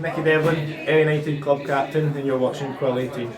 Nicky Devlin, Ayr United club captain, and you're watching Quill 18.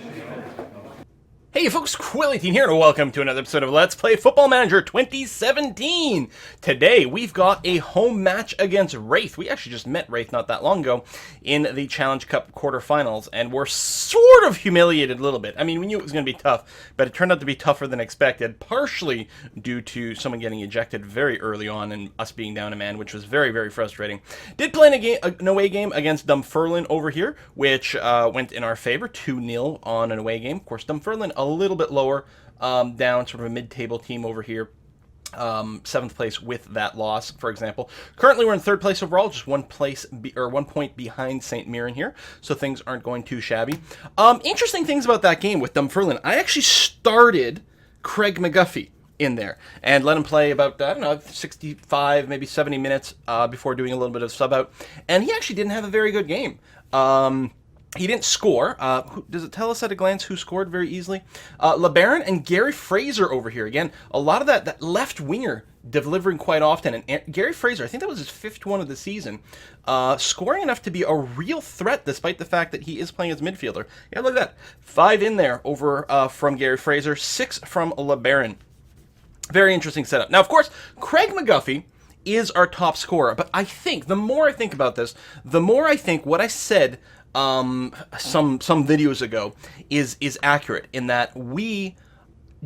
Hey folks, Quill18 here, and welcome to another episode of Let's Play Football Manager 2017! Today, we've got a home match against Wraith. We actually just met Wraith not that long ago in the Challenge Cup quarterfinals, and we're sort of humiliated a little bit. I mean, we knew it was going to be tough, but it turned out to be tougher than expected, partially due to someone getting ejected very early on and us being down a man, which was very, very frustrating. Did play an away game against Dunfermline over here, which went in our favor, 2-0 on an away game. Of course, Dunfermline a little bit lower, down, sort of a mid-table team over here. 7th place with that loss, for example. Currently, we're in 3rd place overall, just 1 point behind St. Mirren here, so things aren't going too shabby. Interesting things about that game with Dunfermline. I actually started Craig McGuffey in there and let him play about, I don't know, 65, maybe 70 minutes before doing a little bit of sub out, and he actually didn't have a very good game. He didn't score. Does it tell us at a glance who scored very easily? LeBaron and Gary Fraser over here. Again, a lot of that left winger delivering quite often. And Gary Fraser, I think that was his 5th one of the season, scoring enough to be a real threat despite the fact that he is playing as midfielder. Yeah, look at that. 5 in there over from Gary Fraser, 6 from LeBaron. Very interesting setup. Now, of course, Craig McGuffey is our top scorer. But I think, the more I think about this, the more I think what I said some videos ago is accurate, in that we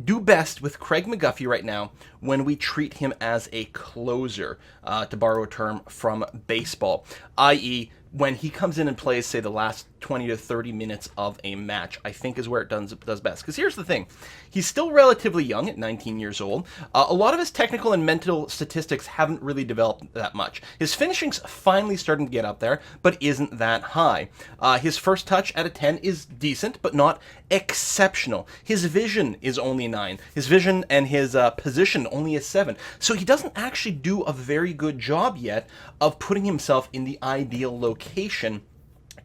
do best with Craig McGuffey right now when we treat him as a closer, to borrow a term from baseball, i.e. when he comes in and plays, say, the last 20 to 30 minutes of a match, I think is where it does best. Because here's the thing. He's still relatively young at 19 years old. A lot of his technical and mental statistics haven't really developed that much. His finishing's finally starting to get up there, but isn't that high. His first touch at a 10 is decent, but not exceptional. His vision is only 9. His vision and his position only a 7. So he doesn't actually do a very good job yet of putting himself in the ideal location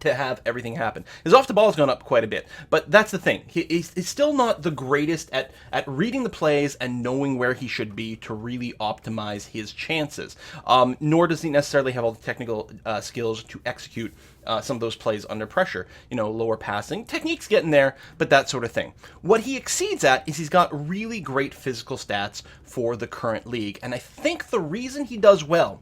to have everything happen. His off the ball has gone up quite a bit, but that's the thing. He's still not the greatest at reading the plays and knowing where he should be to really optimize his chances. Nor does he necessarily have all the technical skills to execute some of those plays under pressure. You know, lower passing, technique's getting there, but that sort of thing. What he exceeds at is he's got really great physical stats for the current league, and I think the reason he does well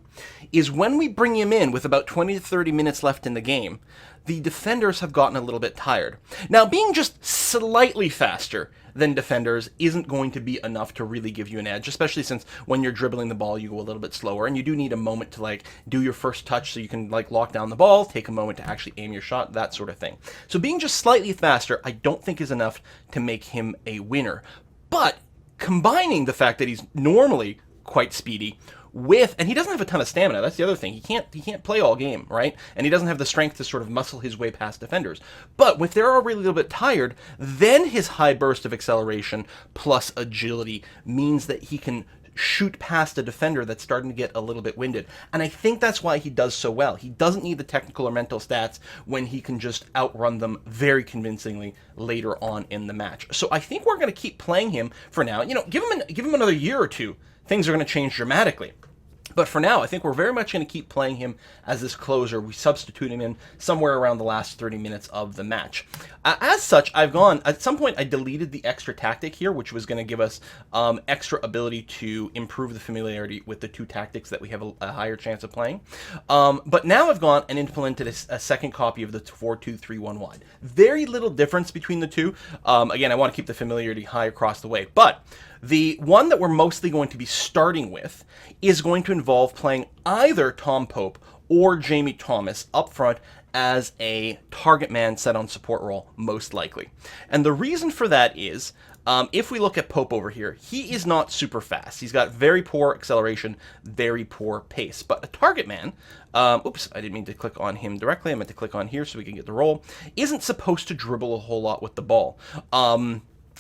is when we bring him in with about 20 to 30 minutes left in the game, the defenders have gotten a little bit tired. Now, being just slightly faster than defenders isn't going to be enough to really give you an edge, especially since when you're dribbling the ball, you go a little bit slower, and you do need a moment to, like, do your first touch so you can, like, lock down the ball, take a moment to actually aim your shot, that sort of thing. So being just slightly faster, I don't think is enough to make him a winner. But combining the fact that he's normally quite speedy with, and he doesn't have a ton of stamina, that's the other thing. He can't play all game, right? And he doesn't have the strength to sort of muscle his way past defenders. But if they're already a little bit tired, then his high burst of acceleration plus agility means that he can shoot past a defender that's starting to get a little bit winded. And I think that's why he does so well. He doesn't need the technical or mental stats when he can just outrun them very convincingly later on in the match. So I think we're going to keep playing him for now. You know, give him another year or two. Things are going to change dramatically. But for now, I think we're very much going to keep playing him as this closer. We substitute him in somewhere around the last 30 minutes of the match. As such, at some point, I deleted the extra tactic here, which was going to give us extra ability to improve the familiarity with the 2 tactics that we have a higher chance of playing. But now I've gone and implemented a second copy of the 4-2-3-1 wide. Very little difference between the two. Again, I want to keep the familiarity high across the way. But the one that we're mostly going to be starting with is going to involve playing either Tom Pope or Jamie Thomas up front as a target man set on support role, most likely. And the reason for that is, if we look at Pope over here, he is not super fast. He's got very poor acceleration, very poor pace. But a target man, oops, I didn't mean to click on him directly. I meant to click on here so we can get the roll, isn't supposed to dribble a whole lot with the ball.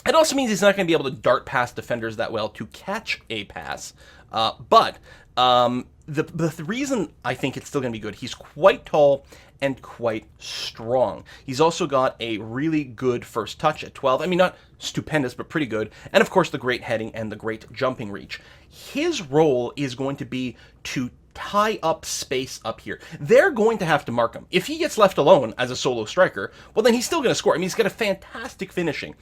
It also means he's not going to be able to dart past defenders that well to catch a pass. But the reason I think it's still going to be good, he's quite tall and quite strong. He's also got a really good first touch at 12. I mean, not stupendous, but pretty good. And of course, the great heading and the great jumping reach. His role is going to be to tie up space up here. They're going to have to mark him. If he gets left alone as a solo striker, well, then he's still going to score. I mean, he's got a fantastic finishing.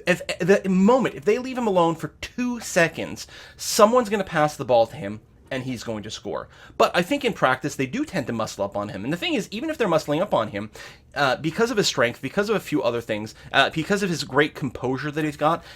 If they leave him alone for 2 seconds, someone's going to pass the ball to him, and he's going to score. But I think in practice, they do tend to muscle up on him. And the thing is, even if they're muscling up on him, because of his strength, because of a few other things, because of his great composure that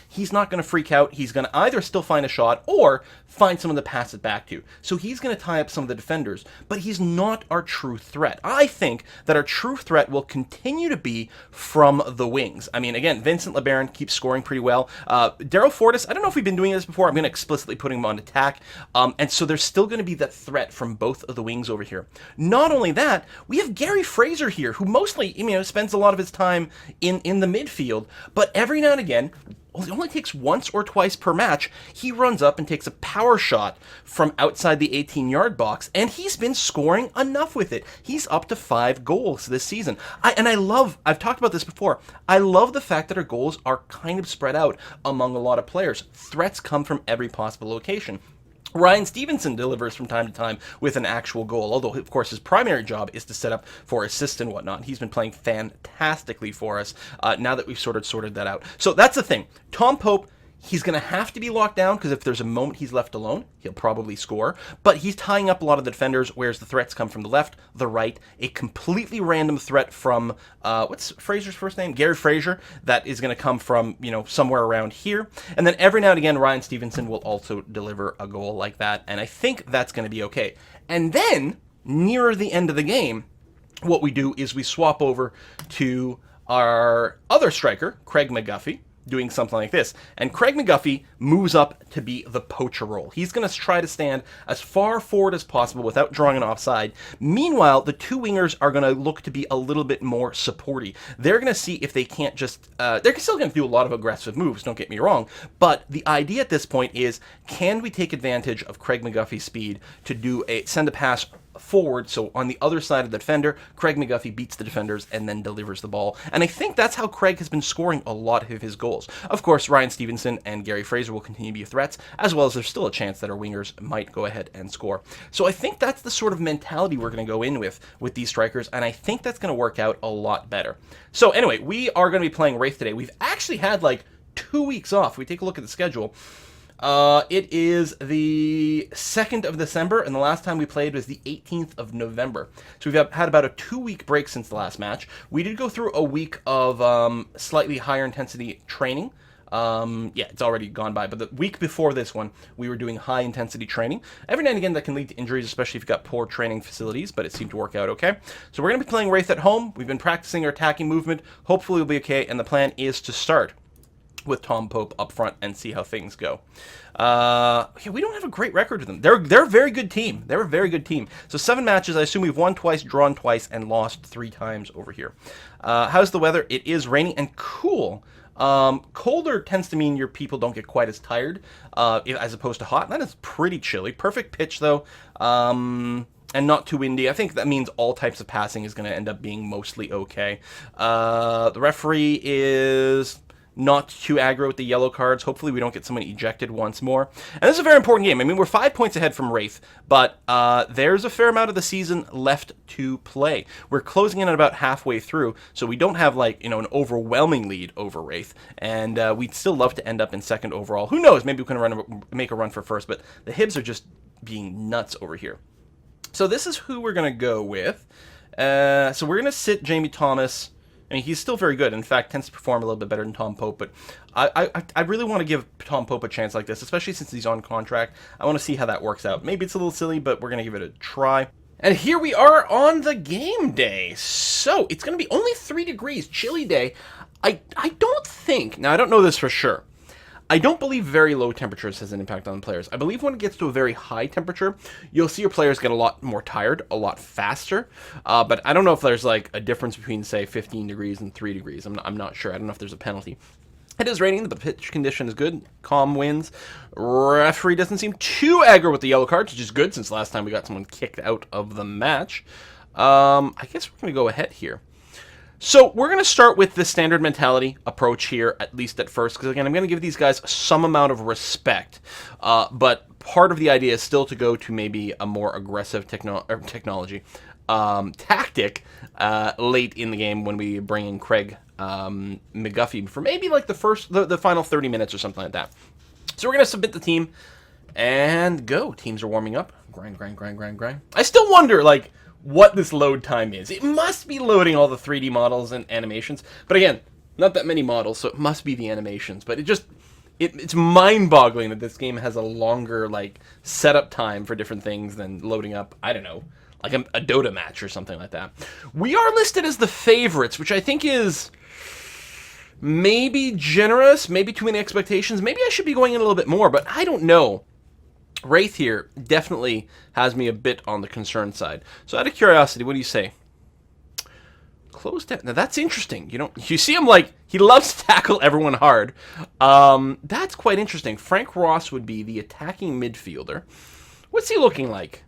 he's not going to freak out. He's going to either still find a shot or find someone to pass it back to. So he's going to tie up some of the defenders, but he's not our true threat. I think that our true threat will continue to be from the wings. I mean, again, Vincent LeBaron keeps scoring pretty well. Daryl Fortis, I don't know if we've been doing this before. I'm going to explicitly put him on attack. And so there's still going to be that threat from both of the wings over here. Not only that, we have Gary Fraser here, who mostly, spends a lot of his time in the midfield, but every now and again, it only takes once or twice per match, he runs up and takes a power shot from outside the 18-yard box, and he's been scoring enough with it. He's up to 5 goals this season. I've talked about this before, I love the fact that our goals are kind of spread out among a lot of players. Threats come from every possible location. Ryan Stevenson delivers from time to time with an actual goal, although, of course, his primary job is to set up for assists and whatnot. He's been playing fantastically for us now that we've sorted that out. So that's the thing. Tom Pope, he's going to have to be locked down, because if there's a moment he's left alone, he'll probably score. But he's tying up a lot of the defenders, whereas the threats come from the left, the right, a completely random threat from, what's Fraser's first name? Gary Fraser, that is going to come from, somewhere around here. And then every now and again, Ryan Stevenson will also deliver a goal like that, and I think that's going to be okay. And then, nearer the end of the game, what we do is we swap over to our other striker, Craig McGuffey, doing something like this. And Craig McGuffey moves up to be the poacher role. He's going to try to stand as far forward as possible without drawing an offside. Meanwhile, the two wingers are going to look to be a little bit more supporty. They're going to see if they can't just... they're still going to do a lot of aggressive moves, don't get me wrong, but the idea at this point is, can we take advantage of Craig McGuffey's speed to send a pass forward, so on the other side of the defender, Craig McGuffey beats the defenders and then delivers the ball. And I think that's how Craig has been scoring a lot of his goals. Of course, Ryan Stevenson and Gary Fraser will continue to be threats, as well as there's still a chance that our wingers might go ahead and score. So I think that's the sort of mentality we're going to go in with these strikers, and I think that's going to work out a lot better. So anyway, we are going to be playing Wraith today. We've actually had like 2 weeks off. If we take a look at the schedule, it is the 2nd of December, and the last time we played was the 18th of November. So we've had about a 2-week break since the last match. We did go through a week of slightly higher intensity training. It's already gone by, but the week before this one, we were doing high intensity training. Every now and again, that can lead to injuries, especially if you've got poor training facilities, but it seemed to work out okay. So we're going to be playing Wraith at home. We've been practicing our attacking movement. Hopefully we'll be okay, and the plan is to start with Tom Pope up front and see how things go. We don't have a great record with them. They're a very good team. They're a very good team. So 7 matches. I assume we've won twice, drawn twice, and lost 3 times over here. How's the weather? It is rainy and cool. Colder tends to mean your people don't get quite as tired, as opposed to hot. That is pretty chilly. Perfect pitch, though. And not too windy. I think that means all types of passing is going to end up being mostly okay. The referee is not too aggro with the yellow cards. Hopefully we don't get someone ejected once more. And this is a very important game. I mean, we're 5 points ahead from Wraith, but there's a fair amount of the season left to play. We're closing in at about halfway through, so we don't have an overwhelming lead over Wraith, and we'd still love to end up in 2nd overall. Who knows? Maybe we can make a run for 1st, but the Hibs are just being nuts over here. So this is who we're going to go with. So we're going to sit Jamie Thomas. I mean, he's still very good. In fact, tends to perform a little bit better than Tom Pope. But I really want to give Tom Pope a chance like this, especially since he's on contract. I want to see how that works out. Maybe it's a little silly, but we're going to give it a try. And here we are on the game day. So it's going to be only 3 degrees, chilly day. I don't think, now I don't know this for sure, I don't believe very low temperatures has an impact on players. I believe when it gets to a very high temperature, you'll see your players get a lot more tired, a lot faster. But I don't know if there's like a difference between, say, 15 degrees and 3 degrees. I'm not sure. I don't know if there's a penalty. It is raining. The pitch condition is good. Calm winds. Referee doesn't seem too aggro with the yellow cards, which is good since last time we got someone kicked out of the match. I guess we're going to go ahead here. So we're going to start with the standard mentality approach here, at least at first, because again, I'm going to give these guys some amount of respect. But part of the idea is still to go to maybe a more aggressive technology tactic late in the game when we bring in Craig McGuffey for maybe like the final 30 minutes or something like that. So we're going to submit the team and go. Teams are warming up. Grind. I still wonder, like, what this load time is. It must be loading all the 3D models and animations. But again, not that many models, so it must be the animations. But it's mind-boggling that this game has a longer, like, setup time for different things than loading up, I don't know, like a Dota match or something like that. We are listed as the favorites, which I think is maybe generous, maybe too many expectations. Maybe I should be going in a little bit more, but I don't know. Wraith here definitely has me a bit on the concern side. So out of curiosity, what do you say? Close down. Now that's interesting. You see him, like, he loves to tackle everyone hard. That's quite interesting. Frank Ross would be the attacking midfielder. What's he looking like?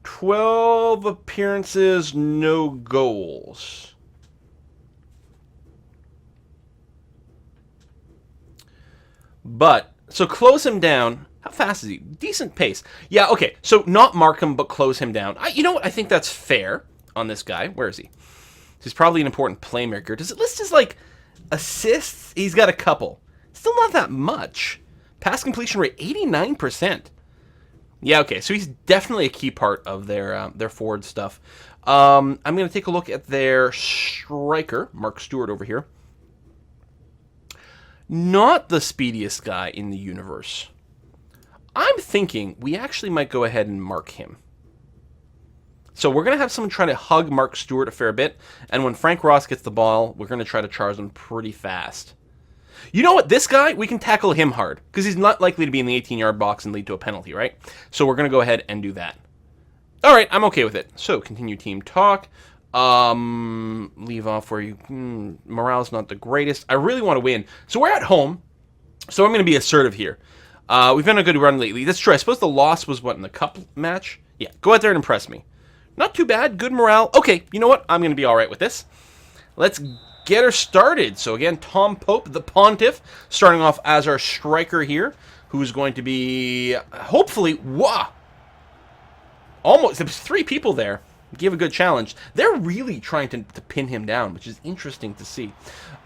12 appearances, no goals. But, so close him down. How fast is he? Decent pace. Yeah, okay. So not mark him, but close him down. You know what? I think that's fair on this guy. Where is he? He's probably an important playmaker. Does it list his, like, assists? He's got a couple. Still not that much. Pass completion rate, 89%. Yeah, okay. So he's definitely a key part of their forward stuff. I'm going to take a look at their striker, Mark Stewart over here. Not the speediest guy in the universe. I'm thinking we actually might go ahead and mark him. So we're going to have someone try to hug Mark Stewart a fair bit, and when Frank Ross gets the ball, we're going to try to charge him pretty fast. You know what? This guy, we can tackle him hard, because he's not likely to be in the 18-yard box and lead to a penalty, right? So we're going to go ahead and do that. All right, I'm okay with it. So continue team talk. Leave off where you... morale's not the greatest. I really want to win. So we're at home, so I'm going to be assertive here. We've been on a good run lately. That's true. I suppose the loss was, what, in the cup match? Yeah, go out there and impress me. Not too bad. Good morale. Okay, you know what? I'm going to be all right with this. Let's get her started. So again, Tom Pope, the Pontiff, starting off as our striker here, who's going to be, hopefully, almost, there's 3 people there. Give a good challenge. They're really trying to pin him down, which is interesting to see.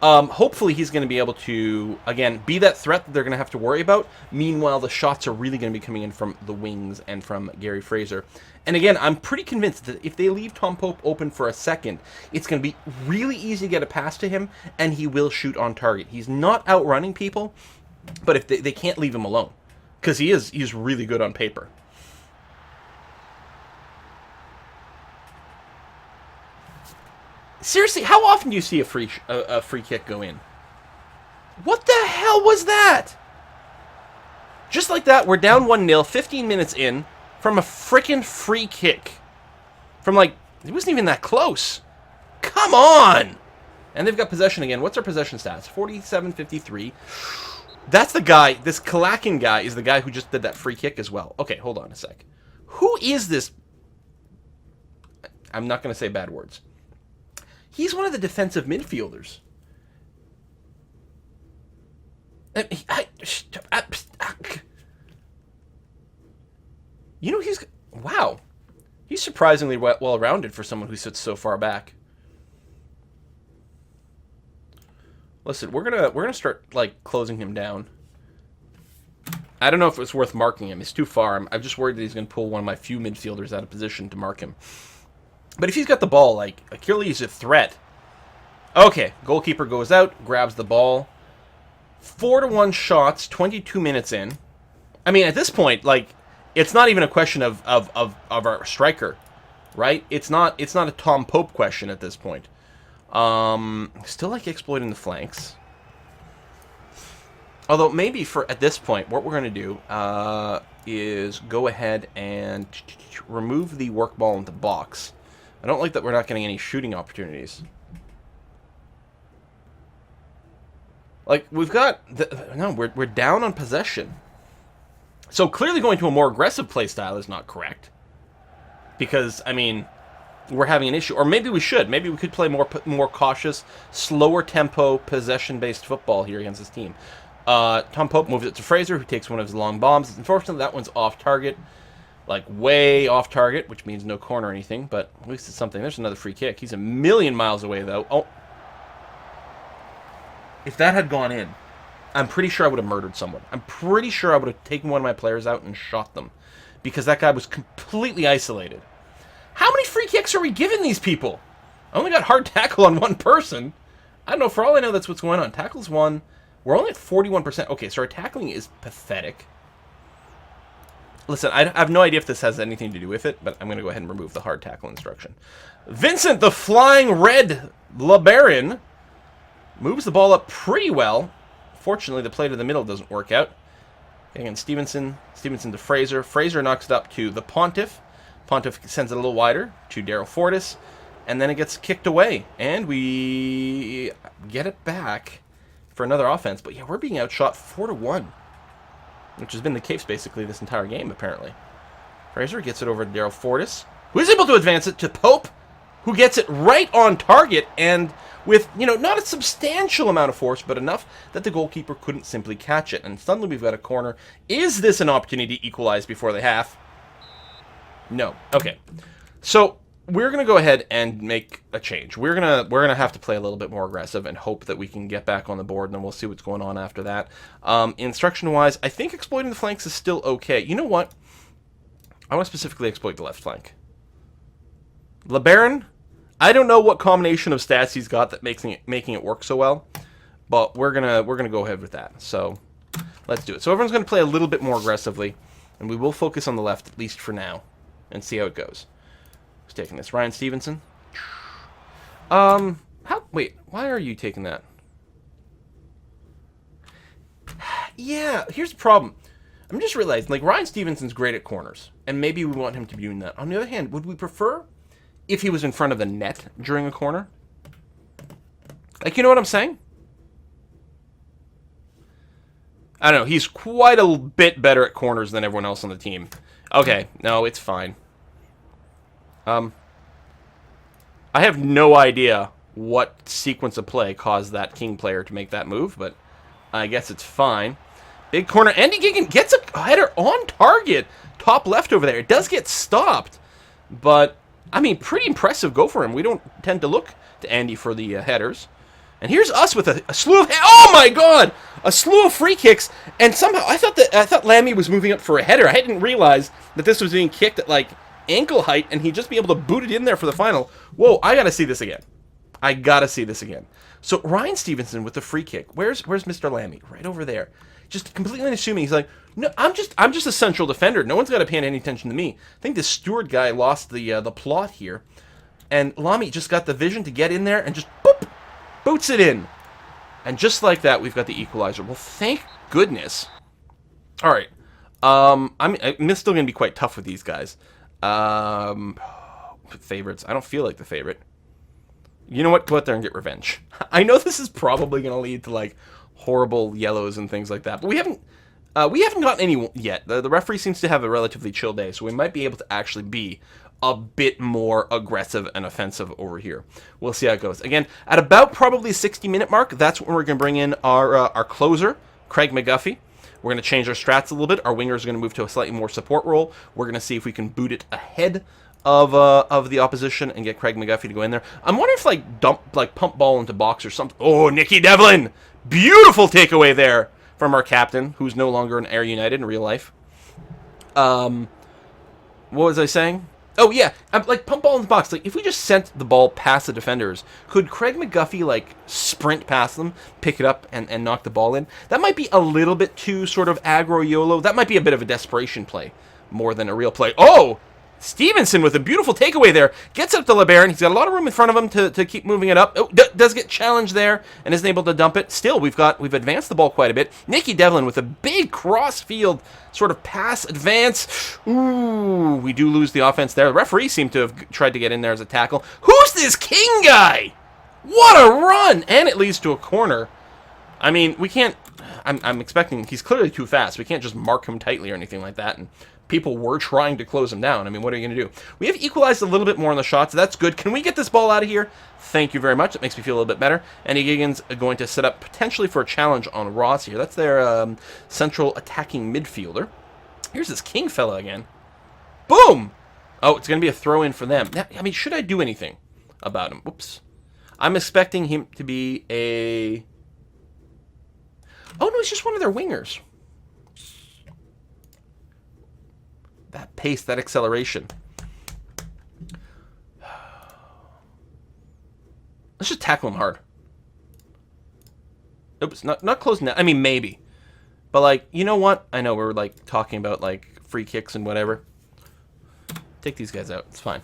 Hopefully he's going to be able to, again, be that threat that they're going to have to worry about. Meanwhile, the shots are really going to be coming in from the wings and from Gary Fraser. And again, I'm pretty convinced that if they leave Tom Pope open for a second, it's going to be really easy to get a pass to him, and he will shoot on target. He's not outrunning people, but if they can't leave him alone, because he's really good on paper. Seriously, how often do you see a free kick go in? What the hell was that? Just like that, we're down 1-0, 15 minutes in, from a freaking free kick. From, like, it wasn't even that close. Come on! And they've got possession again. What's our possession stats? 47-53. That's the guy, this Kalakin guy is the guy who just did that free kick as well. Okay, hold on a sec. Who is this? I'm not going to say bad words. He's one of the defensive midfielders. You know, wow. He's surprisingly well-rounded for someone who sits so far back. Listen, we're gonna start, like, closing him down. I don't know if it's worth marking him. It's too far. I'm just worried that he's gonna pull one of my few midfielders out of position to mark him. But if he's got the ball, like, clearly he's a threat. Okay, goalkeeper goes out, grabs the ball. 4-1 shots, 22 minutes in. I mean, at this point, like, it's not even a question of our striker, right? It's not a Tom Pope question at this point. Still like exploiting the flanks. Although maybe at this point, what we're going to do is go ahead and remove the work ball into the box. I don't like that we're not getting any shooting opportunities. Like, we've got... we're down on possession. So clearly going to a more aggressive play style is not correct. Because, I mean, we're having an issue. Or maybe we should. Maybe we could play more cautious, slower tempo, possession-based football here against this team. Tom Pope moves it to Fraser, who takes one of his long bombs. Unfortunately, that one's off target. Like, way off target, which means no corner or anything, but at least it's something. There's another free kick. He's a million miles away, though. Oh. If that had gone in, I'm pretty sure I would have murdered someone. I'm pretty sure I would have taken one of my players out and shot them, because that guy was completely isolated. How many free kicks are we giving these people? I only got hard tackle on one person. I don't know. For all I know, that's what's going on. Tackle's one. We're only at 41%. Okay, so our tackling is pathetic. Listen, I have no idea if this has anything to do with it, but I'm going to go ahead and remove the hard tackle instruction. Vincent, the flying red LeBaron, moves the ball up pretty well. Fortunately, the play to the middle doesn't work out. Again, Stevenson to Fraser. Fraser knocks it up to the Pontiff. Pontiff sends it a little wider to Daryl Fortis, and then it gets kicked away. And we get it back for another offense. But yeah, we're being outshot 4-1. Which has been the case basically this entire game, apparently. Fraser gets it over to Daryl Fortis, who is able to advance it to Pope, who gets it right on target, and with, not a substantial amount of force, but enough that the goalkeeper couldn't simply catch it. And suddenly we've got a corner. Is this an opportunity to equalize before the half? No. Okay. So we're going to go ahead and make a change. We're gonna have to play a little bit more aggressive and hope that we can get back on the board, and then we'll see what's going on after that. Instruction-wise, I think exploiting the flanks is still okay. You know what? I want to specifically exploit the left flank. LeBaron, I don't know what combination of stats he's got that making it work so well, but we're gonna go ahead with that. So let's do it. So everyone's gonna play a little bit more aggressively, and we will focus on the left at least for now, and see how it goes. Who's taking this? Ryan Stevenson. Wait, why are you taking that? Yeah, here's the problem. I'm just realizing, like, Ryan Stevenson's great at corners, and maybe we want him to be doing that. On the other hand, would we prefer if he was in front of the net during a corner? Like, you know what I'm saying? I don't know. He's quite a bit better at corners than everyone else on the team. Okay, no, it's fine. I have no idea what sequence of play caused that King player to make that move, but I guess it's fine. Big corner. Andy Gigan gets a header on target. Top left over there. It does get stopped, but, I mean, pretty impressive go for him. We don't tend to look to Andy for the headers. And here's us with a slew of... Oh, my God! A slew of free kicks, and somehow I thought Lammy was moving up for a header. I didn't realize that this was being kicked at, like, ankle height, and he'd just be able to boot it in there for the final. Whoa, I gotta see this again. I gotta see this again. So Ryan Stevenson with the free kick. Where's Mr. Lammy? Right over there. Just completely unassuming. He's like, no, I'm just a central defender. No one's got to pay any attention to me. I think this Stewart guy lost the plot here, and Lammy just got the vision to get in there and just boop, boots it in, and just like that, we've got the equalizer. Well, thank goodness. All right, I'm still gonna be quite tough with these guys. Favorites. I don't feel like the favorite. You know what? Go out there and get revenge. I know this is probably going to lead to, like, horrible yellows and things like that, but we haven't gotten any yet. The referee seems to have a relatively chill day, so we might be able to actually be a bit more aggressive and offensive over here. We'll see how it goes. Again, at about probably 60-minute mark, that's when we're going to bring in our closer, Craig McGuffey. We're going to change our strats a little bit. Our wingers are going to move to a slightly more support role. We're going to see if we can boot it ahead of the opposition and get Craig McGuffey to go in there. I'm wondering if pump ball into box or something. Oh, Nicky Devlin! Beautiful takeaway there from our captain, who's no longer in Air United in real life. What was I saying? Oh yeah, like pump ball in the box. Like if we just sent the ball past the defenders, could Craig McGuffey like sprint past them, pick it up, and knock the ball in? That might be a little bit too sort of aggro YOLO. That might be a bit of a desperation play more than a real play. Oh, Stevenson with a beautiful takeaway there. Gets up to LeBaron. He's got a lot of room in front of him to keep moving it up. Oh, does get challenged there and isn't able to dump it. Still, we've advanced the ball quite a bit. Nicky Devlin with a big cross-field sort of pass advance. Ooh, we do lose the offense there. The referee seemed to have tried to get in there as a tackle. Who's this King guy? What a run! And it leads to a corner. I mean, we can't... I'm expecting... He's clearly too fast. We can't just mark him tightly or anything like that and people were trying to close him down. I mean, what are you going to do? We have equalized a little bit more on the shots. That's good. Can we get this ball out of here? Thank you very much. It makes me feel a little bit better. Andy Giggins going to set up potentially for a challenge on Ross here. That's their central attacking midfielder. Here's this King fella again. Boom! Oh, it's going to be a throw-in for them. Now, I mean, should I do anything about him? Whoops. I'm expecting him to be a... Oh, no, he's just one of their wingers. That pace, that acceleration. Let's just tackle him hard. Oops, not closing that. I mean, maybe. But, like, you know what? I know we're, like, talking about, like, free kicks and whatever. Take these guys out. It's fine.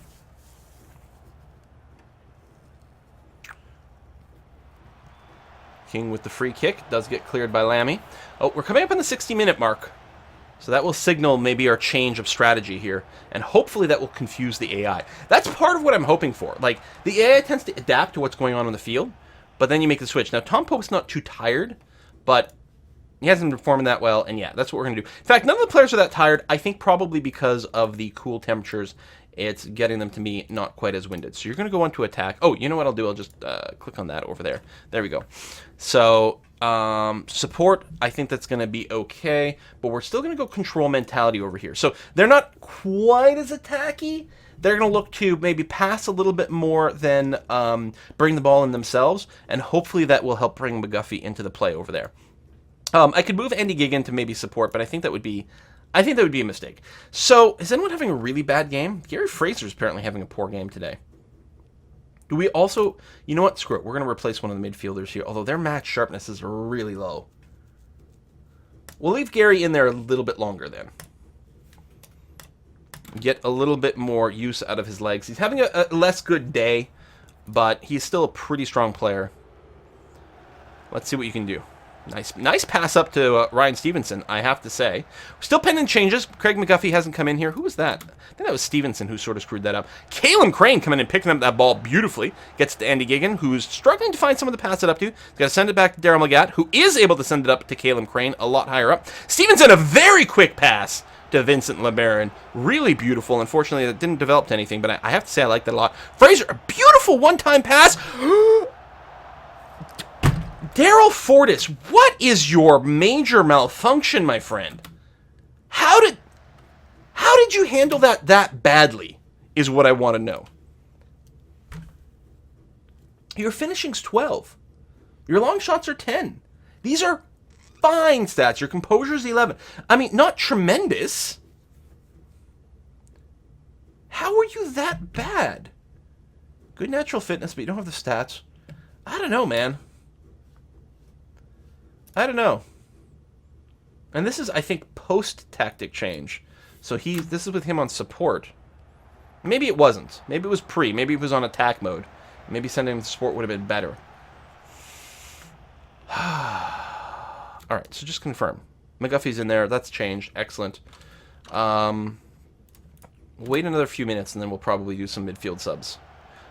King with the free kick. Does get cleared by Lammy. Oh, we're coming up on the 60-minute mark. So that will signal maybe our change of strategy here. And hopefully that will confuse the AI. That's part of what I'm hoping for. Like, the AI tends to adapt to what's going on the field. But then you make the switch. Now, Tom Pope's not too tired. But he hasn't been performing that well. And yeah, that's what we're going to do. In fact, none of the players are that tired. I think probably because of the cool temperatures. It's getting them to be not quite as winded. So you're going to go on to attack. Oh, you know what I'll do? I'll just click on that over there. There we go. So support, I think that's going to be okay. But we're still going to go control mentality over here. So they're not quite as attacky. They're going to look to maybe pass a little bit more than bring the ball in themselves. And hopefully that will help bring McGuffey into the play over there. I could move Andy Giggin to maybe support, but I think that would be a mistake. So, is anyone having a really bad game? Gary Fraser's apparently having a poor game today. Do we also... You know what? Screw it. We're going to replace one of the midfielders here, although their match sharpness is really low. We'll leave Gary in there a little bit longer then. Get a little bit more use out of his legs. He's having a less good day, but he's still a pretty strong player. Let's see what you can do. Nice pass up to Ryan Stevenson, I have to say. Still pending changes. Craig McGuffey hasn't come in here. Who was that? I think that was Stevenson who sort of screwed that up. Caleb Crane coming in and picking up that ball beautifully. Gets to Andy Giggin, who's struggling to find someone to pass it up to. He's got to send it back to Daryl McGatt, who is able to send it up to Caleb Crane a lot higher up. Stevenson, a very quick pass to Vincent LeBaron. Really beautiful. Unfortunately, that didn't develop to anything, but I have to say I like that a lot. Fraser, a beautiful one-time pass. Daryl Fortis, what is your major malfunction, my friend? How did you handle that badly, is what I want to know. Your finishing's 12. Your long shots are 10. These are fine stats. Your composure's 11. I mean, not tremendous. How are you that bad? Good natural fitness, but you don't have the stats. I don't know, man. I don't know. And this is, I think, post-tactic change. So this is with him on support. Maybe it wasn't. Maybe it was pre. Maybe it was on attack mode. Maybe sending him to support would have been better. Alright, so just confirm. McGuffey's in there. That's changed. Excellent. We'll wait another few minutes, and then we'll probably do some midfield subs.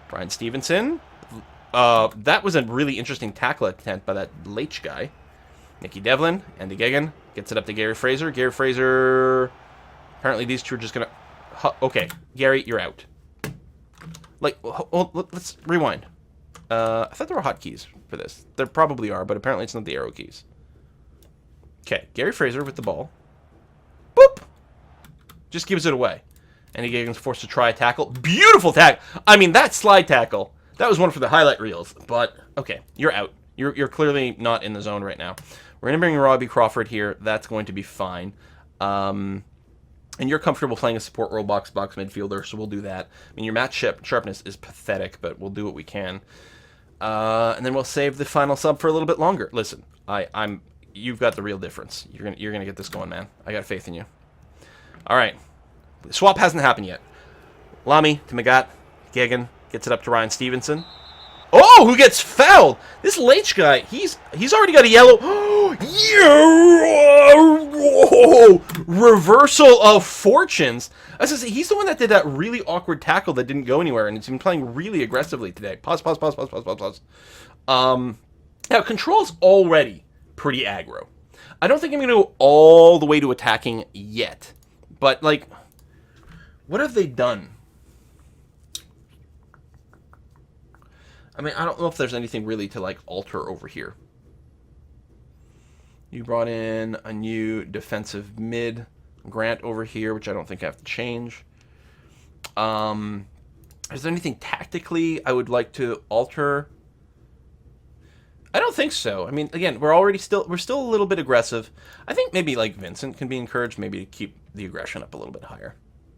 Brian Stevenson. That was a really interesting tackle attempt by that Leitch guy. Nicky Devlin, Andy Giggin, gets it up to Gary Fraser. Gary Fraser, apparently these two are just going to... Okay, Gary, you're out. Like, let's rewind. I thought there were hotkeys for this. There probably are, but apparently it's not the arrow keys. Okay, Gary Fraser with the ball. Boop! Just gives it away. Andy Giggin's forced to try a tackle. Beautiful tackle! I mean, that slide tackle, that was one for the highlight reels. But, okay, you're out. You're clearly not in the zone right now. We're going to bring Robbie Crawford here. That's going to be fine. And you're comfortable playing a support role box midfielder, so we'll do that. I mean, your match sharpness is pathetic, but we'll do what we can. And then we'll save the final sub for a little bit longer. Listen, you've got the real difference. You're gonna get this going, man. I got faith in you. All right. The swap hasn't happened yet. Lamy to McGatt. Giggin gets it up to Ryan Stevenson. Oh, who gets fouled? This Leitch guy, he's already got a yellow. Reversal of fortunes. I was going to say, he's the one that did that really awkward tackle that didn't go anywhere, and he's been playing really aggressively today. Pause. Now, control's already pretty aggro. I don't think I'm going to go all the way to attacking yet, But, like, what have they done? I mean, I don't know if there's anything really to, like, alter over here. You brought in a new defensive mid, Grant, over here, which I don't think I have to change. Is there anything tactically I would like to alter? I don't think so. I mean, again, we're still a little bit aggressive. I think maybe, like, Vincent can be encouraged maybe to keep the aggression up a little bit higher.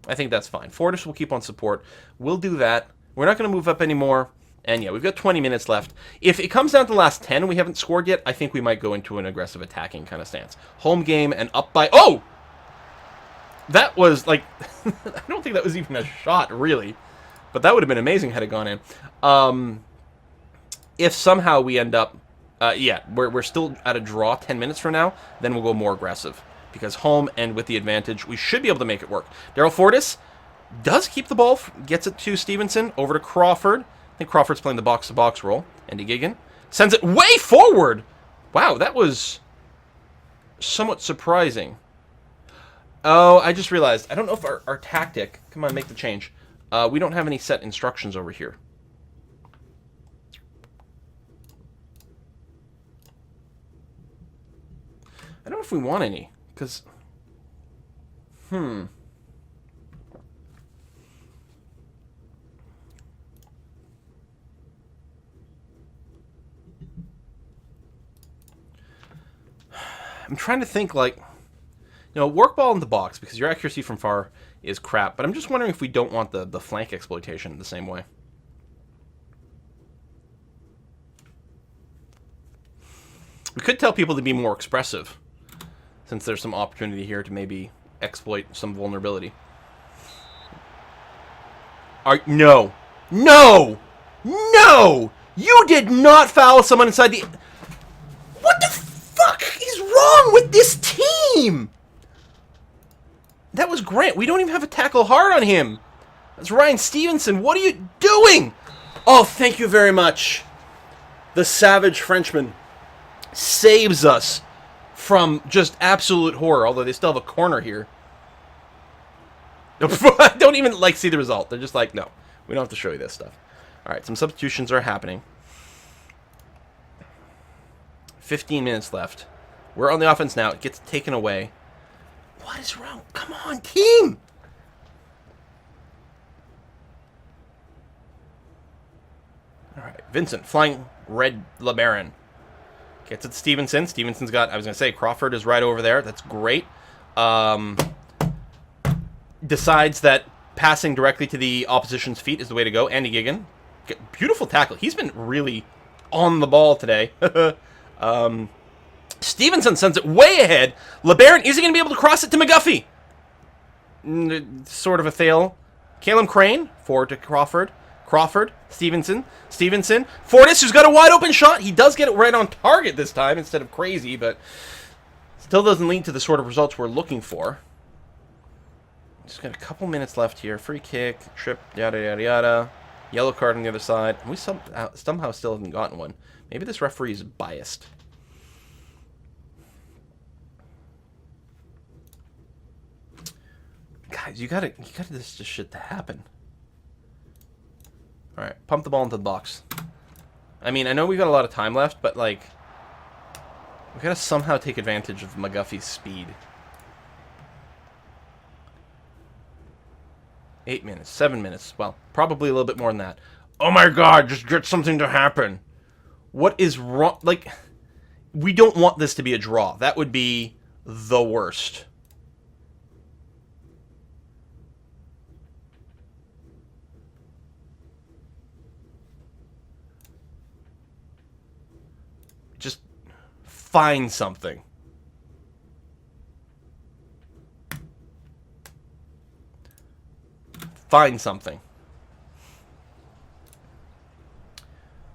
I think that's fine. Fortis will keep on support. We'll do that. We're not going to move up anymore. And yeah, we've got 20 minutes left. If it comes down to the last 10 and we haven't scored yet, I think we might go into an aggressive attacking kind of stance. Home game and up by... Oh! That was, like... I don't think that was even a shot, really. But that would have been amazing had it gone in. If somehow we end up... yeah, we're still at a draw 10 minutes from now, then we'll go more aggressive. Because home and with the advantage, we should be able to make it work. Daryl Fortis does keep the ball, gets it to Stevenson, over to Crawford. I think Crawford's playing the box-to-box role. Andy Gigan sends it way forward. Wow, that was somewhat surprising. Oh, I just realized. I don't know if our tactic... Come on, make the change. We don't have any set instructions over here. I don't know if we want any, because... I'm trying to think, like, work ball in the box, because your accuracy from far is crap, but I'm just wondering if we don't want the flank exploitation the same way. We could tell people to be more expressive, since there's some opportunity here to maybe exploit some vulnerability. No! No! No! You did not foul someone inside the... What the fuck is wrong with this team? That was Grant. We don't even have a tackle hard on him. That's Ryan Stevenson. What are you doing? Oh, thank you very much. The savage Frenchman saves us from just absolute horror, although they still have a corner here. I don't even, like, see the result. They're just like, no, we don't have to show you this stuff. All right, some substitutions are happening. 15 minutes left. We're on the offense now. It gets taken away. What is wrong? Come on, team! All right, Vincent, flying red LeBaron. Gets it to Stevenson. Stevenson's got, I was going to say, Crawford is right over there. That's great. Decides that passing directly to the opposition's feet is the way to go. Andy Gigan. Beautiful tackle. He's been really on the ball today. Stevenson sends it way ahead. LeBaron isn't going to be able to cross it to McGuffey. Sort of a fail. Caleb Crane, forward to Crawford. Crawford, Stevenson, Fortis, who's got a wide open shot. He does get it right on target this time instead of crazy, but still doesn't lead to the sort of results we're looking for. Just got a couple minutes left here. Free kick, trip, yada, yada, yada. Yellow card on the other side. We somehow still haven't gotten one. Maybe this referee is biased. Guys, you gotta this shit to happen. All right, pump the ball into the box. I mean, I know we've got a lot of time left, but, like, we gotta somehow take advantage of McGuffey's speed. 8 minutes, 7 minutes. Well, probably a little bit more than that. Oh my God, just get something to happen. What is wrong? Like, we don't want this to be a draw. That would be the worst. Just find something. Find something.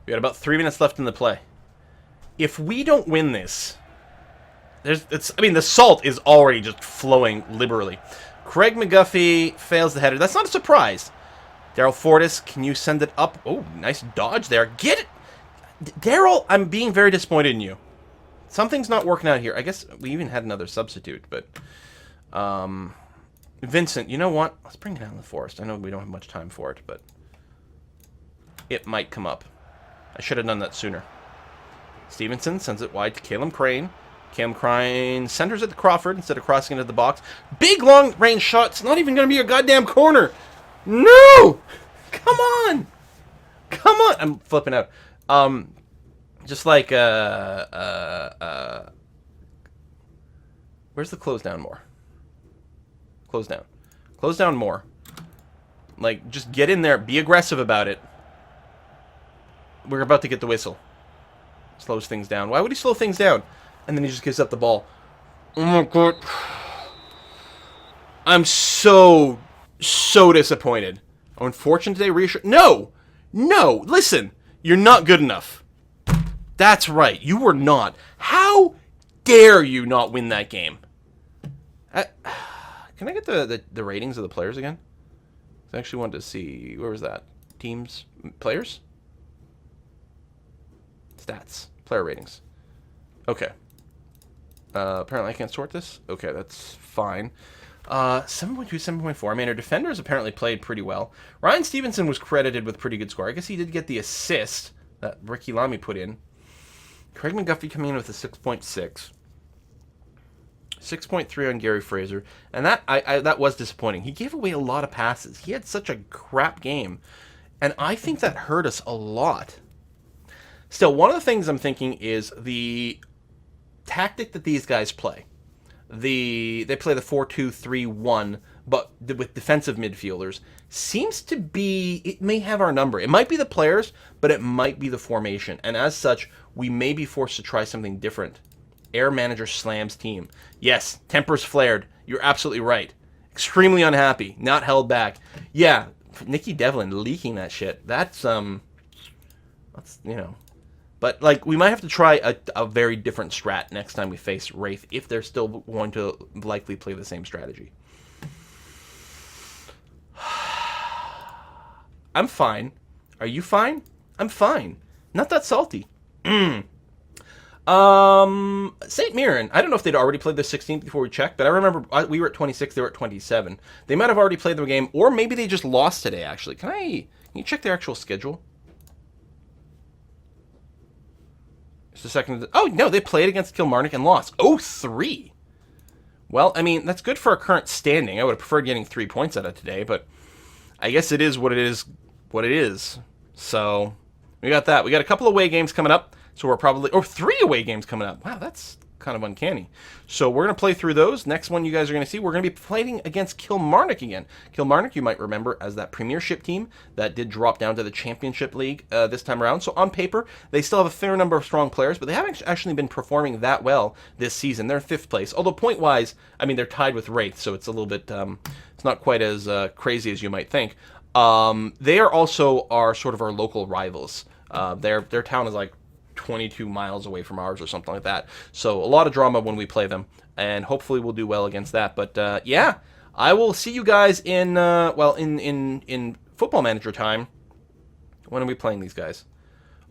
We got about 3 minutes left in the play. If we don't win this, I mean, the salt is already just flowing liberally. Craig McGuffey fails the header. That's not a surprise. Daryl Fortis, can you send it up? Oh, nice dodge there. Get it! Daryl, I'm being very disappointed in you. Something's not working out here. I guess we even had another substitute, but... Vincent, you know what? Let's bring it down the Forest. I know we don't have much time for it, but it might come up. I should have done that sooner. Stevenson sends it wide to Caleb Crane. Caleb Crane centers it to Crawford instead of crossing into the box. Big long-range shot. It's not even going to be a goddamn corner. No! Come on! Come on! I'm flipping out. Just like, where's the close down more? Close down. Close down more. Like, just get in there. Be aggressive about it. We're about to get the whistle. Slows things down. Why would he slow things down? And then he just gives up the ball. Oh my god. I'm so disappointed. Oh, unfortunate today. Reassure. No! No! Listen! You're not good enough. That's right. You were not. How dare you not win that game? Can I get the ratings of the players again? I actually wanted to see. Where was that? Teams? Players? Stats. Player ratings. Okay. Apparently I can't sort this. Okay, that's fine. 7.2, 7.4. I mean, our defenders apparently played pretty well. Ryan Stevenson was credited with pretty good score. I guess he did get the assist that Ricky Lamy put in. Craig McGuffey coming in with a 6.6. 6.3 on Gary Fraser. And that was disappointing. He gave away a lot of passes. He had such a crap game. And I think that hurt us a lot. Still, one of the things I'm thinking is the tactic that these guys play. They play the 4-2-3-1, but with defensive midfielders. Seems to be, it may have our number. It might be the players, but it might be the formation. And as such, we may be forced to try something different. Air manager slams team. Yes, tempers flared. You're absolutely right. Extremely unhappy. Not held back. Yeah, Nicky Devlin leaking that shit. That's, you know. But, like, we might have to try a very different strat next time we face Wraith if they're still going to likely play the same strategy. I'm fine. Are you fine? I'm fine. Not that salty. St. Mirren, I don't know if they'd already played the 16th before we checked, but I remember we were at 26, they were at 27. They might have already played the game, or maybe they just lost today, actually. Can you check their actual schedule? Just a second. Oh, no, they played against Kilmarnock and lost. 0-3. Well, I mean, that's good for our current standing. I would have preferred getting 3 points out of today, but I guess it is what it is. So, we got that. We got a couple away games coming up. So we're probably, 3 away games coming up. Wow, that's kind of uncanny. So we're going to play through those. Next one you guys are going to see, we're going to be playing against Kilmarnock again. Kilmarnock, you might remember, as that premiership team that did drop down to the Championship League this time around. So on paper, they still have a fair number of strong players, but they haven't actually been performing that well this season. They're in 5th place. Although point-wise, I mean, they're tied with Wraith, so it's a little bit, it's not quite as crazy as you might think. They are also our sort of our local rivals. Their town is like 22 miles away from ours or something like that. So a lot of drama when we play them, and hopefully we'll do well against that. But yeah, I will see you guys in in Football Manager time. When are we playing these guys?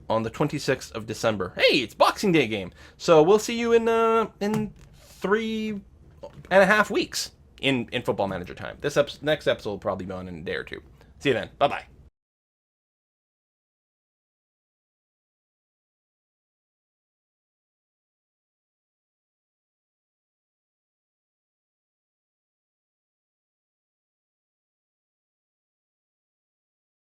On the 26th of December. Hey, it's Boxing Day game. So we'll see you in 3.5 weeks in Football Manager time. This next episode will probably be on in a day or two. See you then. Bye-bye.